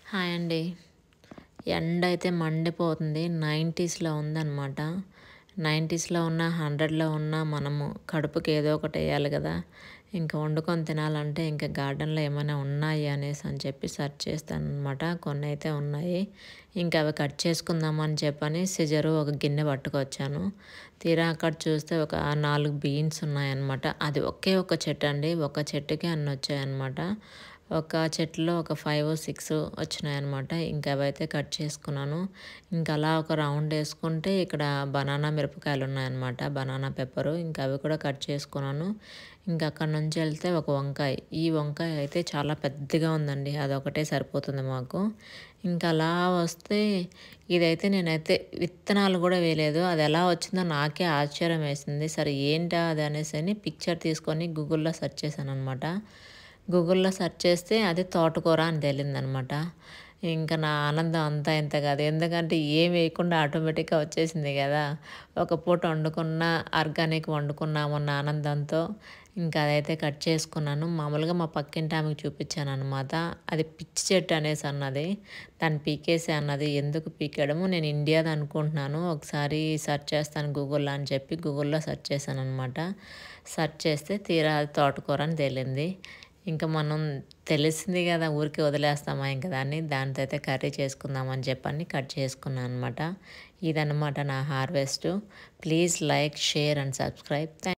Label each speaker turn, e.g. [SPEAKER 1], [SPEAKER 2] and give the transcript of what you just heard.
[SPEAKER 1] Hi అండి. ఎండ అయితే మండిపోతుంది. 90స్‌లో ఉందనమాట. 90స్‌లో ఉన్న, 100లో ఉన్న మనము కడుపుకి ఏదో ఒకటి ఎయ్యాలి గదా! ఇంక వండుకొని తినాలంటే ఇంక గార్డెన్‌లో ఏమైనా ఉన్నాయి అనేసి అని చెప్పి సెర్చ్ చేస్తాననమాట. కొన్నైతే ఉన్నాయి. ఇంక అవి కట్ చేసుకుందామని చెప్పని సిజరు, ఒక గిన్నె పట్టుకొచ్చాను. తీరా అక్కడ చూస్తే ఒక 4 బీన్స్ ఉన్నాయన్నమాట. అది ఒకే ఒక చెట్టండి. ఒక చెట్టుకే అన్నొచ్చాయన్నమాట. ఒక చెట్టులో ఒక 5, 6 వచ్చినాయన్నమాట. ఇంకా అవైతే కట్ చేసుకున్నాను. ఇంకా అలా ఒక రౌండ్ ఏసుకుంటే ఇక్కడ బనానా మిరపకాయలున్నాయన్నమాట. Banana pepper. ఇంకా అవి కూడా కట్ చేసుకున్నాను. ఇంకా అక్కడి నుంచి వెళ్తే ఒక వంకాయ. ఈ వంకాయ అయితే చాలా పెద్దగా ఉందండి. అదొకటే సరిపోతుంది మాకు. ఇంకా అలా వస్తే ఇదైతే నేనైతే విత్తనాలు కూడా వేయలేదు. అది ఎలా వచ్చిందో నాకే ఆశ్చర్యం వేసింది. సరే ఏంటా అది అనేసని పిక్చర్ తీసుకొని గూగుల్‌లో సెర్చ్ చేశాననమాట. గూగుల్‌లో సెర్చ్ చేస్తే అది తోటకూర అని తేలిందనమాట. ఇంక నా ఆనందం అంతా ఇంత కాదు. ఎందుకంటే ఏం వేయకుండా ఆటోమేటిక్‌గా వచ్చేసింది గదా! ఒక పూట వండుకున్నా, ఆర్గానిక్ వండుకున్నామన్న ఆనందంతో ఇంకా అదైతే కట్ చేసుకున్నాను. మామూలుగా మా పక్కింటి ఆమెకి చూపించాననమాట. అది పిచ్చి చెట్టు అనేసి అన్నది. దాన్ని పీకేసే అన్నది. ఎందుకు పీకేయడము, నేను ఇండియాది అనుకుంటున్నాను. ఒకసారి సెర్చ్ చేస్తాను గూగుల్‌లో అని చెప్పి గూగుల్‌లో సెర్చ్ చేశాననమాట. సెర్చ్ చేస్తే తీరా అది తోటకూర అని తేలింది. ఇంక మనం తెలిసింది గదా! ఊరికే వదిలేస్తామా ఇంక దాన్ని. దానితో అయితే కర్రీ చేసుకుందామని చెప్పని కట్ చేసుకున్నా అనమాట. ఇదనమాట నా harvest. Please like, share and subscribe.